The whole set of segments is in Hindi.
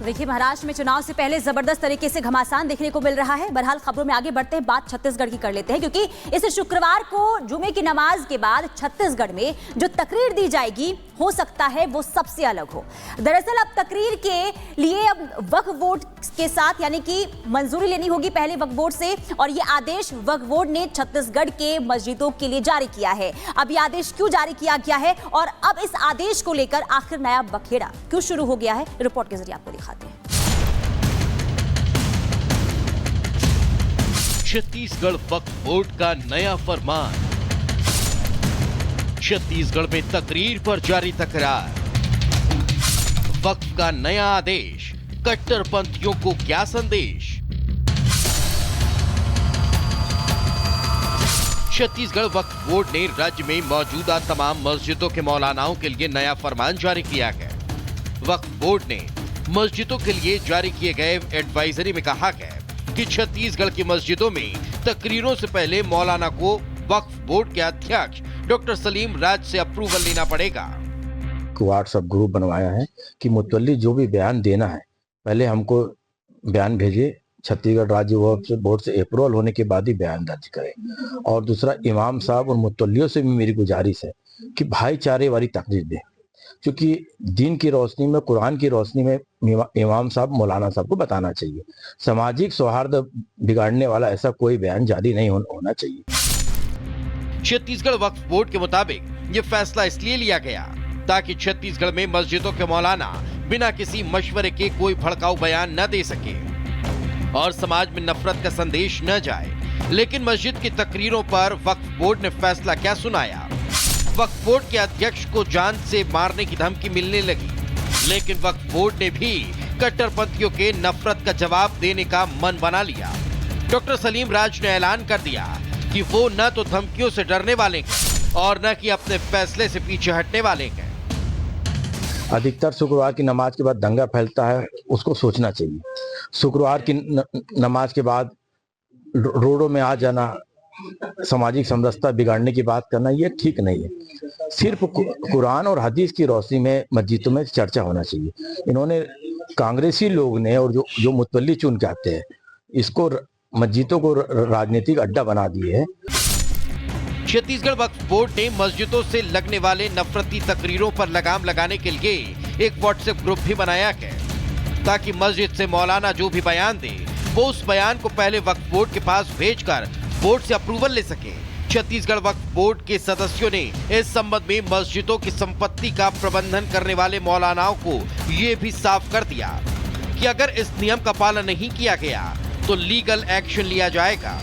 देखिए, महाराष्ट्र में चुनाव से पहले जबरदस्त तरीके से घमासान देखने को मिल रहा है। बहरहाल खबरों में आगे बढ़ते हैं, बात छत्तीसगढ़ की कर लेते हैं, क्योंकि इस शुक्रवार को जुमे की नमाज के बाद छत्तीसगढ़ में जो तकरीर दी जाएगी हो सकता है वो सबसे अलग हो। दरअसल अब तकरीर के लिए अब वक्फ बोर्ड के साथ यानी कि मंजूरी लेनी होगी पहले वक्फ बोर्ड से, और ये आदेश वक्फ बोर्ड ने छत्तीसगढ़ के मस्जिदों के लिए जारी किया है। अब ये आदेश क्यों जारी किया गया है और अब इस आदेश को लेकर आखिर नया बखेड़ा क्यों शुरू हो गया है, रिपोर्ट के जरिए आपको दिखाते हैं। छत्तीसगढ़ वक्फ बोर्ड का नया फरमान। छत्तीसगढ़ में तकरीर पर जारी तकरार। वक्फ का नया आदेश, कट्टरपंथियों को क्या संदेश। छत्तीसगढ़ वक्फ बोर्ड ने राज्य में मौजूदा तमाम मस्जिदों के मौलानाओं के लिए नया फरमान जारी किया है। वक्फ बोर्ड ने मस्जिदों के लिए जारी किए गए एडवाइजरी में कहा है कि छत्तीसगढ़ की मस्जिदों में तकरीरों से पहले मौलाना को वक्फ बोर्ड के अध्यक्ष डॉक्टर सलीम राज से अप्रूवल लेना पड़ेगा। व्हाट्सएप ग्रुप बनवाया है कि मुतल्ली जो भी बयान देना है पहले हमको बयान भेजे, छत्तीसगढ़ राज्य वक्फ बोर्ड से अप्रूवल होने के बाद ही बयान दर्ज करें। और दूसरा, इमाम साहब और मुतल्लियों से भी मेरी गुजारिश है कि भाईचारे वाली तकरीर दें, क्योंकि दीन की रोशनी में, कुरान की रोशनी में इमाम साहब मौलाना साहब को बताना चाहिए। सामाजिक सौहार्द बिगाड़ने वाला ऐसा कोई बयान जारी नहीं होना चाहिए। छत्तीसगढ़ वक्फ बोर्ड के मुताबिक ये फैसला इसलिए लिया गया ताकि छत्तीसगढ़ में मस्जिदों के मौलाना बिना किसी मशवरे के कोई भड़काऊ बयान न दे सके और समाज में नफरत का संदेश न जाए। लेकिन मस्जिद की तकरीरों पर वक्फ बोर्ड ने फैसला क्या सुनाया। वक्फ बोर्ड के अध्यक्ष को जान से मारने की धमकी मिलने लगी, लेकिन वक्फ बोर्ड ने भी कट्टरपंथियों के नफरत का जवाब देने का मन बना लिया। डॉक्टर सलीम राज ने ऐलान कर दिया कि वो न तो धमकियों से डरने वाले हैं और न कि अपने फैसले से पीछे हटने वाले हैं। अधिकतर शुक्रवार की नमाज के बाद दंगा फैलता है, उसको सोचना चाहिए। शुक्रवार की नमाज के बाद रोडों में आ जाना, सामाजिक समरसता बिगाड़ने की बात करना, ये ठीक नहीं है। सिर्फ कुरान और हदीस की रोशनी में मस्जिदों में चर्चा होना चाहिए। इन्होंने कांग्रेसी लोग ने और जो मुतवल्ली चुन के आते हैं, इसको मस्जिदों को राजनीतिक अड्डा बना दिए है। छत्तीसगढ़ वक्फ बोर्ड ने मस्जिदों से लगने वाले नफरती तकरीरों पर लगाम लगाने के लिए एक व्हाट्सएप ग्रुप भी बनाया है, ताकि मस्जिद से मौलाना जो भी बयान दे वो उस बयान को पहले वक्फ बोर्ड के पास भेजकर बोर्ड से अप्रूवल ले सके। छत्तीसगढ़ वक्फ बोर्ड के सदस्यों ने इस संबंध में मस्जिदों की संपत्ति का प्रबंधन करने वाले मौलानाओं को ये भी साफ कर दिया कि अगर इस नियम का पालन नहीं किया गया तो लीगल एक्शन लिया जाएगा।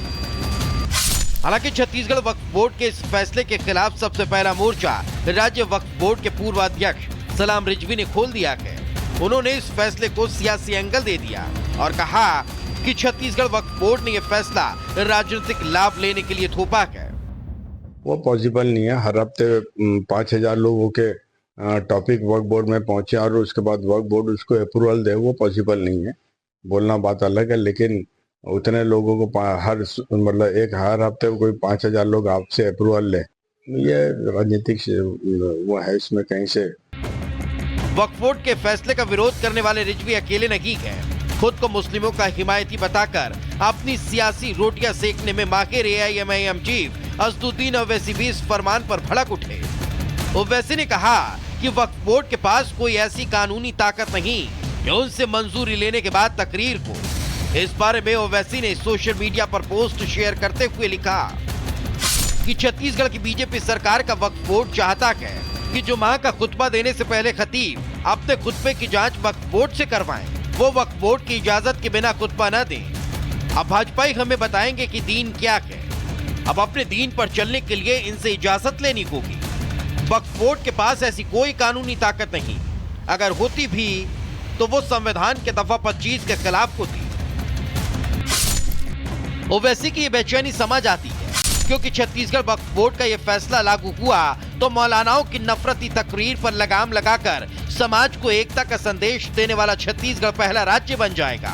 हालांकि छत्तीसगढ़ वक्फ बोर्ड के इस फैसले के खिलाफ सबसे पहला मोर्चा राज्य वक्फ बोर्ड के पूर्व अध्यक्ष सलाम रिजवी ने खोल दिया है। उन्होंने इस फैसले को सियासी एंगल दे दिया और कहा कि छत्तीसगढ़ वक्फ बोर्ड ने यह फैसला राजनीतिक लाभ लेने के लिए थोपा है। वो पॉसिबल नहीं है। हर हफ्ते 5000 लोगों के टॉपिक वक्फ बोर्ड में पहुंचे और उसके बाद वक्फ बोर्ड उसको अप्रूवल दे, वो पॉसिबल नहीं है। बोलना बात अलग है, लेकिन उतने लोगों को हर हफ्ते कोई 5000 लोग आपसे अप्रूवल ले, ये राजनीतिक वो है इसमें कहीं से। वक्फ बोर्ड के फैसले का विरोध करने वाले रिजवी अकेले नहीं है। खुद को मुस्लिमों का हिमायती बताकर अपनी सियासी रोटियां सेकने में माहिर AIMIM चीफ असदुद्दीन ओवैसी भी इस फरमान पर भड़क उठे। ओवैसी ने कहा कि वक्फ बोर्ड के पास कोई ऐसी कानूनी ताकत नहीं कि उनसे मंजूरी लेने के बाद तकरीर को। इस बारे में ओवैसी ने सोशल मीडिया पर पोस्ट शेयर करते हुए लिखा कि छत्तीसगढ़ की बीजेपी सरकार का वक्फ बोर्ड चाहता है कि जुमा का खुतबा देने से पहले खतीब अपने खुतबे की जांच वक्फ बोर्ड से करवाएं। वो वक्फ बोर्ड की इजाजत के बिना खुतबा न दें। अब भाजपाई हमें बताएंगे कि दीन क्या है। अब अपने दीन पर चलने के लिए इनसे इजाजत लेनी होगी। वक्फ बोर्ड के पास ऐसी कोई कानूनी ताकत नहीं। अगर होती भी तो वो संविधान के दफा 25 के खिलाफ होती। ओवैसी की ये बेचैनी समझ आती है, क्योंकि छत्तीसगढ़ वक्फ बोर्ड का ये फैसला लागू हुआ तो मौलानाओं की नफरती तकरीर पर लगाम लगाकर समाज को एकता का संदेश देने वाला छत्तीसगढ़ पहला राज्य बन जाएगा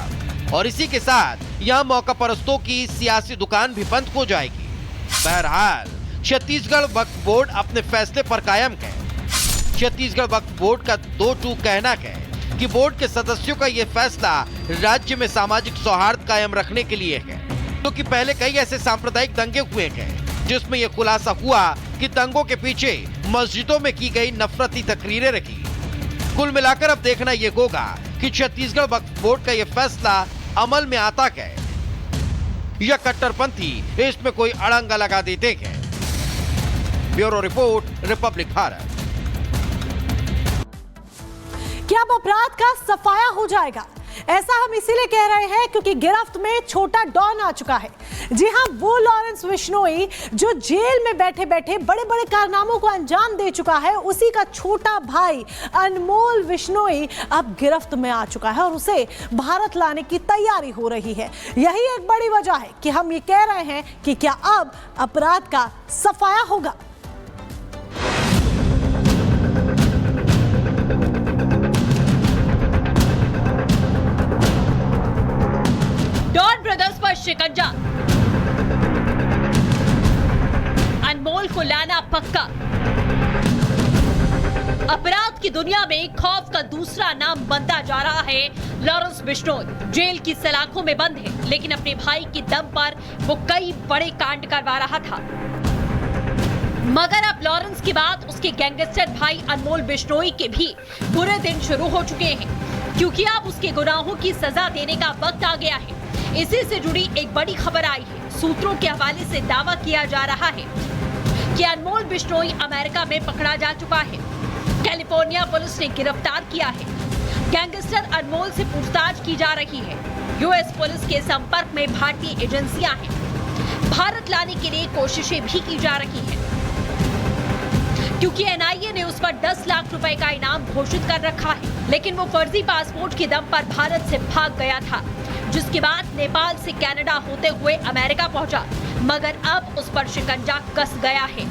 और इसी के साथ यहाँ मौका परस्तों की सियासी दुकान भी बंद हो जाएगी। बहरहाल छत्तीसगढ़ वक्फ बोर्ड अपने फैसले पर कायम है। छत्तीसगढ़ वक्फ बोर्ड का दो टूक कहना है कि बोर्ड के सदस्यों का ये फैसला राज्य में सामाजिक सौहार्द कायम रखने के लिए है, क्योंकि पहले कई ऐसे सांप्रदायिक दंगे हुए हैं जिसमें यह खुलासा हुआ कि दंगों के पीछे मस्जिदों में की गई नफरती तकरीरें रखी। कुल मिलाकर अब देखना यह होगा कि छत्तीसगढ़ वक्फ बोर्ड का यह फैसला अमल में आता है या कट्टरपंथी इसमें कोई अड़ंगा लगा देते हैं। Bureau report, Republic Bharat. क्या अब अपराध का सफाया हो जाएगा? ऐसा हम इसीलिए कह रहे हैं क्योंकि गिरफ्त में छोटा डॉन आ चुका है। जी हां, वो लॉरेंस बिश्नोई जो जेल में बैठे बैठे बड़े बड़े कारनामों को अंजाम दे चुका है, उसी का छोटा भाई अनमोल बिश्नोई अब गिरफ्त में आ चुका है और उसे भारत लाने की तैयारी हो रही है। यही एक बड़ी वजह है कि हम ये कह रहे हैं कि क्या अब अपराध का सफाया होगा। डॉन ब्रदर्स पर शिकंजा, अनमोल को लाना पक्का। अपराध की दुनिया में खौफ का दूसरा नाम बनता जा रहा है लॉरेंस बिश्नोई। जेल की सलाखों में बंद है, लेकिन अपने भाई के दम पर वो कई बड़े कांड करवा रहा था। मगर अब लॉरेंस के बाद उसके गैंगस्टर भाई अनमोल बिश्नोई के भी बुरे दिन शुरू हो चुके हैं, क्योंकि अब उसके गुनाहों की सजा देने का वक्त आ गया है। इसी से जुड़ी एक बड़ी खबर आई है। सूत्रों के हवाले से दावा किया जा रहा है कि अनमोल बिश्नोई अमेरिका में पकड़ा जा चुका है। कैलिफोर्निया पुलिस ने गिरफ्तार किया है। गैंगस्टर अनमोल से पूछताछ की जा रही है। यूएस पुलिस के संपर्क में भारतीय एजेंसियां हैं। भारत लाने के लिए कोशिशें भी की जा रही हैं, क्योंकि एनआईए ने उस पर 10 लाख रुपए का इनाम घोषित कर रखा है। लेकिन वो फर्जी पासपोर्ट के दम पर भारत से भाग गया था, जिसके बाद नेपाल से कनाडा होते हुए अमेरिका पहुंचा, मगर अब उस पर शिकंजा कस गया है।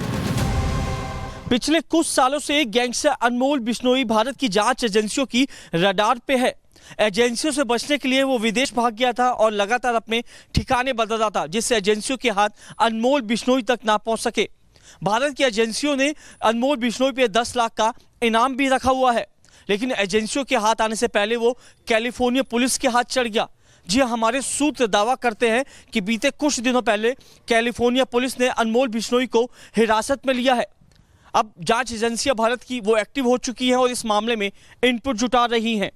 पिछले कुछ सालों से गैंगस्टर अनमोल बिश्नोई भारत की जांच एजेंसियों की रडार पे है। एजेंसियों से बचने के लिए वो विदेश भाग गया था और लगातार अपने ठिकाने बदलता था, जिससे एजेंसियों के हाथ अनमोल बिश्नोई तक ना पहुंच सके। भारत की एजेंसियों ने अनमोल बिश्नोई पे 10 लाख का इनाम भी रखा हुआ है, लेकिन एजेंसियों के हाथ आने से पहले वो कैलिफोर्निया पुलिस के हाथ चढ़ गया। जी हमारे सूत्र दावा करते हैं कि बीते कुछ दिनों पहले कैलिफोर्निया पुलिस ने अनमोल बिश्नोई को हिरासत में लिया है। अब जांच एजेंसियां भारत की वो एक्टिव हो चुकी हैं और इस मामले में इनपुट जुटा रही हैं।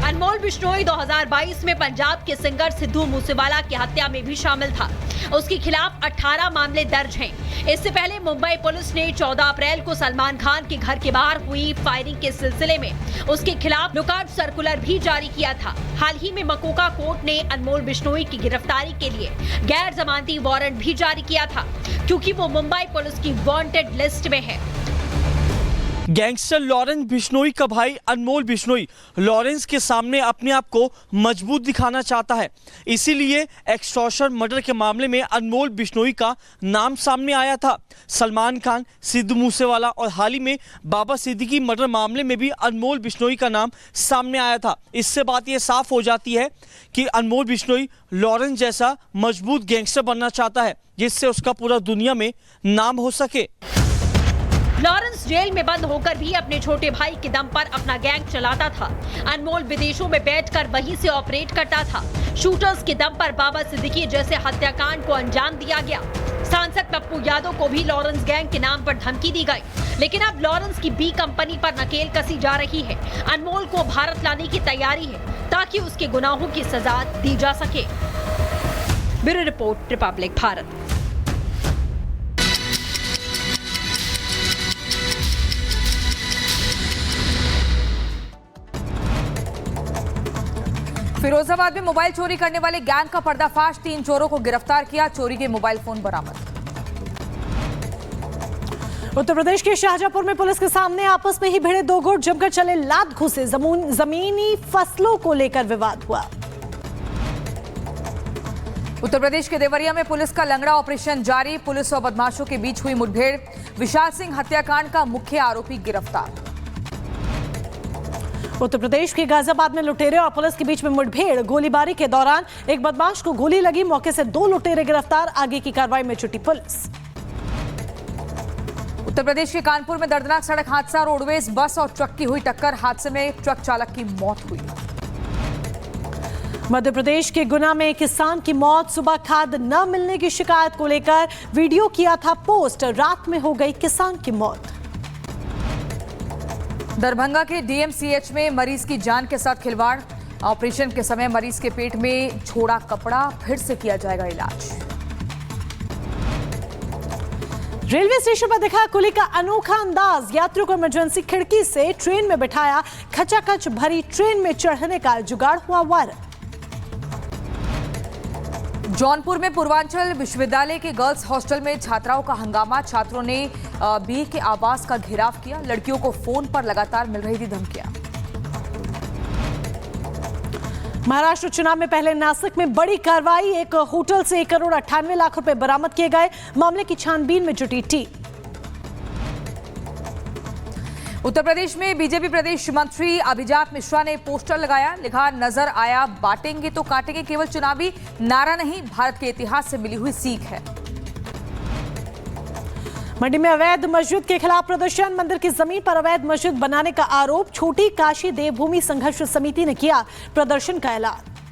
अनमोल बिश्नोई 2022 में पंजाब के सिंगर सिद्धू मूसेवाला की हत्या में भी शामिल था। उसके खिलाफ 18 मामले दर्ज हैं। इससे पहले मुंबई पुलिस ने 14 अप्रैल को सलमान खान के घर के बाहर हुई फायरिंग के सिलसिले में उसके खिलाफ लुकआउट सर्कुलर भी जारी किया था। हाल ही में मकोका कोर्ट ने अनमोल बिश्नोई की गिरफ्तारी के लिए गैर जमानती वारंट भी जारी किया था, क्योंकि वो मुंबई पुलिस की वांटेड लिस्ट में है। गैंगस्टर लॉरेंस बिश्नोई का भाई अनमोल बिश्नोई लॉरेंस के सामने अपने आप को मजबूत दिखाना चाहता है, इसीलिए एक्सटॉर्शन मर्डर के मामले में अनमोल बिश्नोई का नाम सामने आया था। सलमान खान, सिद्धू मूसेवाला और हाल ही में बाबा सिद्दीकी मर्डर मामले में भी अनमोल बिश्नोई का नाम सामने आया था। इससे बात यह साफ हो जाती है कि अनमोल बिश्नोई लॉरेंस जैसा मजबूत गैंगस्टर बनना चाहता है, जिससे उसका पूरा दुनिया में नाम हो सके। लॉरेंस जेल में बंद होकर भी अपने छोटे भाई के दम पर अपना गैंग चलाता था। अनमोल विदेशों में बैठकर वहीं से ऑपरेट करता था। शूटर्स के दम पर बाबा सिद्दीकी जैसे हत्याकांड को अंजाम दिया गया। सांसद पप्पू यादव को भी लॉरेंस गैंग के नाम पर धमकी दी गई, लेकिन अब लॉरेंस की बी कंपनी पर नकेल कसी जा रही है। अनमोल को भारत लाने की तैयारी है ताकि उसके गुनाहों की सजा दी जा सके। Bureau report, Republic Bharat. Firozabad में मोबाइल चोरी करने वाले गैंग का पर्दाफाश, 3 चोरों को गिरफ्तार किया, चोरी के मोबाइल फोन बरामद। उत्तर प्रदेश के शाहजहांपुर में पुलिस के सामने आपस में ही भिड़े दो गुट, जमकर चले लात घुसे, जमीनी फसलों को लेकर विवाद हुआ। उत्तर प्रदेश के देवरिया में पुलिस का लंगड़ा ऑपरेशन जारी, पुलिस और बदमाशों के बीच हुई मुठभेड़, विशाल सिंह हत्याकांड का मुख्य आरोपी गिरफ्तार। उत्तर प्रदेश के गाजियाबाद में लुटेरे और पुलिस के बीच में मुठभेड़, गोलीबारी के दौरान एक बदमाश को गोली लगी, मौके से 2 लुटेरे गिरफ्तार, आगे की कार्रवाई में जुटी पुलिस। उत्तर प्रदेश के कानपुर में दर्दनाक सड़क हादसा, रोडवेज बस और ट्रक की हुई टक्कर, हादसे में ट्रक चालक की मौत हुई। मध्य प्रदेश के गुना में किसान की मौत, सुबह खाद न मिलने की शिकायत को लेकर वीडियो किया था पोस्ट, रात में हो गई किसान की मौत। दरभंगा के डीएमसीएच में मरीज की जान के साथ खिलवाड़, ऑपरेशन के समय मरीज के पेट में छोड़ा कपड़ा, फिर से किया जाएगा इलाज। रेलवे स्टेशन पर दिखा कुली का अनोखा अंदाज, यात्रियों को इमरजेंसी खिड़की से ट्रेन में बिठाया, खचाखच भरी ट्रेन में चढ़ने का जुगाड़ हुआ वायरल। जौनपुर में पूर्वांचल विश्वविद्यालय के गर्ल्स हॉस्टल में छात्राओं का हंगामा, छात्रों ने बीए के आवास का घेराव किया, लड़कियों को फोन पर लगातार मिल रही थी धमकियां। महाराष्ट्र चुनाव में पहले नासिक में बड़ी कार्रवाई, एक होटल से 1 करोड़ 98 लाख रुपए बरामद किए गए, मामले की छानबीन में जुटी टीम। उत्तर प्रदेश में बीजेपी प्रदेश मंत्री अभिजात मिश्रा ने पोस्टर लगाया, लिखा नजर आया बांटेंगे तो काटेंगे, केवल चुनावी नारा नहीं, भारत के इतिहास से मिली हुई सीख है। मंडी में अवैध मस्जिद के खिलाफ प्रदर्शन, मंदिर की जमीन पर अवैध मस्जिद बनाने का आरोप, छोटी काशी देवभूमि संघर्ष समिति ने किया प्रदर्शन का ऐलान।